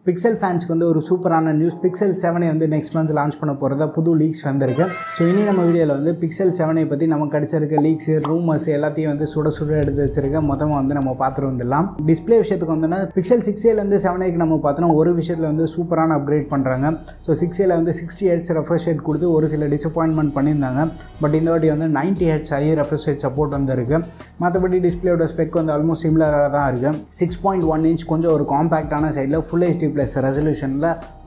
Pixel ஃபேன்ஸ்க்கு வந்து ஒரு சூப்பரான நியூஸ். பிக்சல் 7 வந்து நெக்ஸ்ட் மந்த் லான்ச் பண்ண போகிறதா புது லீக்ஸ் வந்திருக்கு. ஸோ இனி நம்ம வீடியோவில் வந்து பிக்சல் 7 பற்றி நமக்கு கிடைச்சிருக்க லீக்ஸ், ரூமர்ஸ் எல்லாத்தையும் வந்து சுட எடுத்து வச்சிருக்க மொத்தமாக வந்து நம்ம பார்த்துட்டு வந்துடலாம். டிஸ்பிளே விஷயத்துக்கு வந்தோன்னா பிக்சல் 6ஏலேருந்து 7க்கு நம்ம பார்த்தோன்னா ஒரு விஷயத்தில் வந்து சூப்பரான அப்கிரேட் பண்ணுறாங்க. ஸோ 6ஏல வந்து 60 Hz ரெஃப்ரெஷ் ரேட் கொடுத்து ஒரு சில டிசப்பாயின்மெண்ட் பண்ணியிருந்தாங்க. பட் இந்த வாட்டி வந்து 90 Hz high refresh rate support வந்துருக்கு. மற்றபடி டிஸ்பிளேயோட ஸ்பெக் வந்து ஆல்மோஸ்ட் சிமிலராக தான் இருக்குது. 6.1 inch கொஞ்சம் ஒரு காம்பேக்டான சைடில் ஃபுல் HD ப்ளஸ் ரெசல்யூஷனில்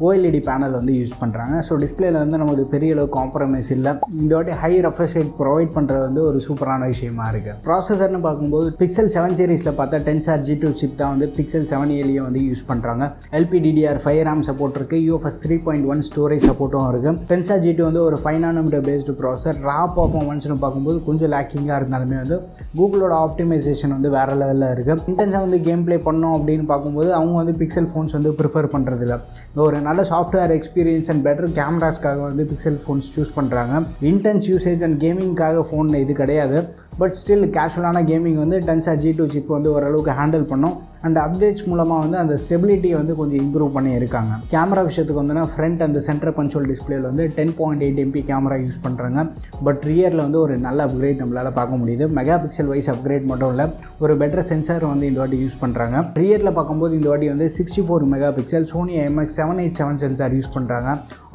OLED பேனல் வந்து யூஸ் பண்ணுறாங்க. ஸோ டிஸ்பிளேல வந்து நமக்கு பெரிய அளவு காம்ப்ரமைஸ் இல்லை. இந்த வாட்டி ஹை ரெஃப்ரெஷ் ரேட் ப்ரொவைட் பண்ணுறது வந்து ஒரு சூப்பரான விஷயமா இருக்குது. ப்ராசஸர்னு பார்க்கும்போது பிக்சல் 7 சீரிஸில் பார்த்தா Tensor G2 சிப் தான் வந்து பிக்சல் 7ஏலேயே வந்து யூஸ் பண்ணுறாங்க. LPDDR5 RAM சப்போர்ட் இருக்குது. UFS 3.1 ஸ்டோரேஜ் சப்போர்ட்டும் இருக்குது. Tensor G2 வந்து ஒரு 5 nm பேஸ்டு ப்ராசஸர். ரா பர்ஃபார்மன்ஸ்னு பார்க்கும்போது கொஞ்சம் லேக்கிங்காக இருந்தாலுமே வந்து கூகுளோட ஆப்டிமைசேஷன் வந்து வேறு லெவலில் இருக்குது. இன்டென்ஸாக வந்து கேம் ப்ளே பண்ணோம் அப்படின்னு பார்க்கும்போது அவங்க வந்து பிக்சல் ஃபோன்ஸ் வந்து ப்ரிஃபர் பண்ணுறதில்ல. ஒரு நல்ல சாஃப்ட்வேர் எக்ஸ்பீரியன்ஸ் அண்ட் பெட்டர் கேமராஸ்க்காக வந்து பிக்சல் ஃபோன்ஸ் சூஸ் பண்ணுறாங்க. இன்டென்ஸ் யூசேஜ் அண்ட் கேமிங்காக ஃபோன் இது கிடையாது. பட் ஸ்டில் கேஷுவலான கேமிங் வந்து Tensor G2 சிப் வந்து ஓரளவுக்கு ஹேண்டில் பண்ணோம். அண்ட் அப்டேட்ஸ் மூலமாக வந்து அந்த ஸ்டெபிலிட்டியை வந்து கொஞ்சம் இம்ப்ரூவ் பண்ணியிருக்காங்க. கேமரா விஷயத்துக்கு வந்து ஃப்ரண்ட் அந்த சென்டர் கன்சோல் டிஸ்பிளேல வந்து 10.8 MP கேமரா யூஸ் பண்ணுறாங்க. பட் ரியரில் வந்து ஒரு நல்ல அப்கிரேட் நம்மளால் பார்க்க முடியுது. மெகா பிக்சல் வைஸ் அப்கிரேட் மட்டும் இல்லை, ஒரு பெட்டர் சென்சார் வந்து இந்த வாட்டி யூஸ் பண்ணுறாங்க. ரியரில் பார்க்கும்போது இந்த வாட்டி வந்து 64 mega pixel Sony IMX787 sensor use பண்ணுறாங்க.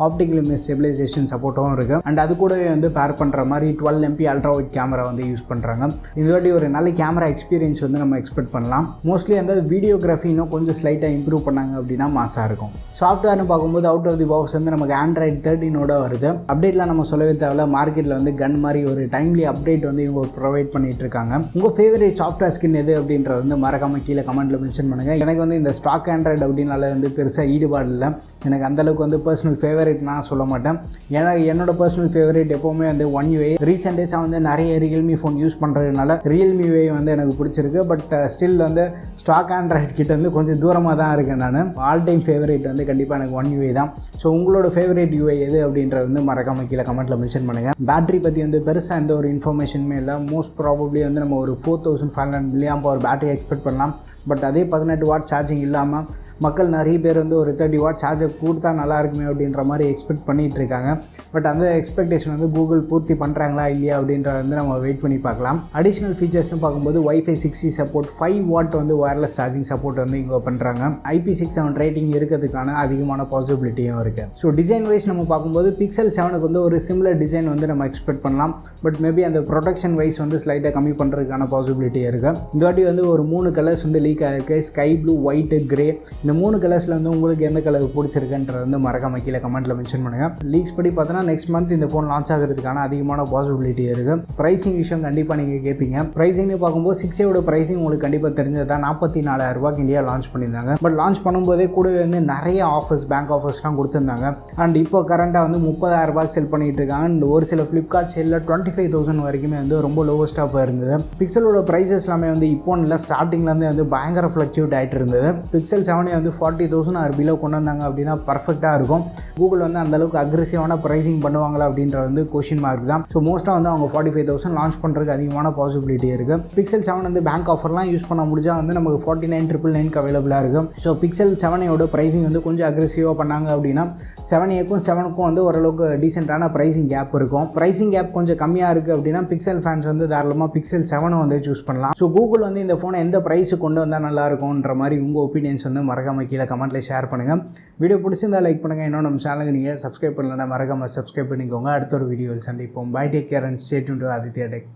ஆப்டிக்கல் இமேஜ் ஸ்டெபிலைசேஷன் சப்போர்ட்டும் இருக்குது. அண்ட் அது கூடவே வந்து பேர் பண்ணுற மாதிரி 12 MP அல்ட்ரா வைட் கேமரா வந்து யூஸ் பண்ணுறாங்க. இந்த வாட்டி ஒரு நல்ல கேமரா எக்ஸ்பீரியன்ஸ் வந்து நம்ம எக்ஸ்பெக்ட் பண்ணலாம். மோஸ்ட்லி அந்த வீடியோகிராஃபி இன்னும் கொஞ்சம் ஸ்லைட்டாக இம்ப்ரூவ் பண்ணாங்க அப்படின்னா மாசாக இருக்கும். சாஃப்ட்வேர்னு பார்க்கும்போது அவுட் ஆஃப் தி பாக்ஸ் வந்து நமக்கு Android 13 வருது. அப்டேட்லாம் நம்ம சொல்லவே தேவையில்ல. மார்க்கெட்டில் வந்து கன் மாதிரி ஒரு டைம்லி அப்டேட் வந்து இவங்க ப்ரொவைட் பண்ணிட்டு இருக்காங்க. உங்கள் ஃபேவரட் சாஃப்ட்வேர் ஸ்கின் எது அப்படின்றது வந்து மறக்காம கீழே கமெண்ட்டில் மென்ஷன் பண்ணுங்கள். எனக்கு வந்து இந்த ஸ்டாக் Android அப்படின்னால வந்து பெருசாக ஈடுபாடு இல்லை. எனக்கு அந்தளவுக்கு வந்து பர்சனல் ஃபேவரட் நான் சொல்ல மாட்டேன். ஏன்னா என்னோட பர்சனல் ஃபேவரட் எப்போவுமே வந்து One UI. ரீசெண்ட் டேஸாக வந்து நிறைய ரியல்மி ஃபோன் யூஸ் பண்ணுறதுனால ரியல்மி UI வந்து எனக்கு பிடிச்சிருக்கு. பட் ஸ்டில் வந்து ஸ்டாக் Android கிட்ட வந்து கொஞ்சம் தூரமாக தான் இருக்கேன். நான் ஆல் டைம் ஃபேவரட் வந்து கண்டிப்பாக எனக்கு One UI தான். ஸோ உங்களோட ஃபேவரட் UI எது அப்படின்றது வந்து மறக்காம கீழே கமெண்ட்டில் மென்ஷன் பண்ணுங்கள். பேட்டரி பற்றி வந்து பெருசாக எந்த ஒரு இன்ஃபர்மேஷனுமே இல்லை. மோஸ்ட் ப்ராபப்ளி வந்து நம்ம ஒரு 4500 mAh பேட்டரி எக்ஸ்பெக்ட் பண்ணலாம். பட் அதே 18 வாட் சார்ஜிங் இல்லாமல் மக்கள் நிறைய பேர் வந்து ஒரு 30 வாட் சார்ஜர் கொடுத்தா நல்லா இருக்குமே அப்படின்ற மாதிரி எக்ஸ்பெக்ட் பண்ணிகிட்டு இருக்காங்க. பட் அந்த எக்ஸ்பெக்டேஷன் வந்து கூகுள் பூர்த்தி பண்ணுறாங்களா இல்லையா அப்படின்றத வந்து நம்ம வெயிட் பண்ணி பார்க்கலாம். அடிஷ்னல் ஃபீச்சர்ஸ்னு பார்க்கும்போது Wi-Fi 6E சப்போர்ட், 5 வாட் வந்து ஒயர்லெஸ் சார்ஜிங் சப்போர்ட் வந்து இங்கே பண்ணுறாங்க. IP67 ரேட்டிங் இருக்கிறதுக்கான அதிகமான பாசிபிலிட்டியும் இருக்குது. ஸோ டிசைன் வைஸ் நம்ம பார்க்கும்போது பிக்சல் 7க்கு வந்து ஒரு சிமிலர் டிசைன் வந்து நம்ம எக்ஸ்பெக்ட் பண்ணலாம். பட் மேபி அந்த ப்ரொடக்ஷன் வைஸ் வந்து ஸ்லைட்டாக கம்மி பண்ணுறதுக்கான பாசிபிலிட்டி இருக்குது. இந்த வாட்டி வந்து ஒரு 3 கலர்ஸ் வந்து லீக் ஆகிருக்கு. Sky blue, white, grey. இந்த 3 கலர்ஸில் வந்து உங்களுக்கு எந்த கலர் பிடிச்சிருக்குன்றது வந்து மறக்காம கீழே கமெண்ட்டில் மென்ஷன் பண்ணுங்கள். லீக்ஸ் படி பார்த்தோன்னா நெக்ஸ்ட் மந்த் இந்த ஃபோன் லான்ச் ஆகிறதுக்கான அதிகமான பாசிபிலிட்டி இருக்குது. ப்ரைஸிங் விஷயம் கண்டிப்பாக நீங்கள் கேட்பீங்க. ப்ரைஸிங்னு பார்க்கும்போது 6ஏவோட ப்ரைஸிங் உங்களுக்கு கண்டிப்பாக தெரிஞ்சது தான். 44,000 ரூபாய்க்கு இந்தியா லான்ச் பண்ணியிருந்தாங்க. பட் லான்ச் பண்ணும்போதே கூடவே வந்து நிறைய ஆஃபர்ஸ், பேங்க் ஆஃபர்ஸ்லாம் கொடுத்துருந்தாங்க. அண்ட் இப்போ கரண்ட்டாக வந்து 30,000 ரூபாய்க்கு செல் பண்ணிட்டு இருக்காங்க. அண்ட் ஒரு சில ஃப்ளிப்கார்ட் செல்லில் 25,000 வரைக்குமே வந்து ரொம்ப லோவஸ்ட்டாக போயிருந்தது. பிக்சலோட ப்ரைஸஸ் எல்லாமே வந்து இப்போ இல்லை, ஸ்டார்டிங்லேருந்து வந்து பயங்கர ஃப்ளக்சுவேட் ஆகிட்டு இருந்தது. பிக்சல் 7 வந்து 40,000 ஆர் பிலோ கொண்டு வந்தாங்க அப்படின்னா பர்ஃபெக்டாக இருக்கும். கூகுள் வந்து அந்தளவுக்கு அக்ரெசிவான ப்ரைஸிங் பண்ணுவாங்களா அப்படின்ற வந்து கொஷின் மார்க் தான். ஸோ மோஸ்ட்டாக வந்து அவங்க 45,000 லான்ச் பண்ணுறதுக்கு அதிகமான பாசிபிலிட்டி இருக்குது. பிக்சல் 7 வந்து பேங்க் ஆஃபர்லாம் யூஸ் பண்ண முடிஞ்சா வந்து நமக்கு 49,999 அவைலபிளாக இருக்கும். ஸோ பிக்சல் 7ஓட ப்ரைஸிங் வந்து கொஞ்சம் அக்ரெசிவாக பண்ணாங்க அப்படின்னா 7Aக்கும் 7க்கும் வந்து ஓரளவுக்கு டீசெண்டான ப்ரைஸிங் கேப் இருக்கும். ப்ரைஸிங் கேப் கொஞ்சம் கம்மியாக இருக்குது அப்படின்னா பிக்சல் ஃபேன்ஸ் வந்து தாராளமாக பிக்சல் 7 வந்து சூஸ் பண்ணலாம். ஸோ கூகுள் வந்து இந்த ஃபோனை எந்த ப்ரைஸுக்கு கொண்டு வந்தால் நல்லாயிருக்கும்ன்ற மாதிரி உங்கள் ஒப்பீனியன்ஸ் வந்து மறக்காம கீழே கமெண்ட்டில் ஷேர் பண்ணுங்கள். வீடியோ பிடிச்சிருந்தால் லைக் பண்ணுங்கள். இன்னும் நம்ம சேனலுக்கு நீங்கள் சப்ஸ்கிரைப் பண்ணலன்னா மறக்காமல் சப்ஸ்கிரைப் பண்ணிக்கோங்க. அடுத்த ஒரு வீடியோவில் சந்திப்போம். Bye, take care and stay tuned to Aditya tech.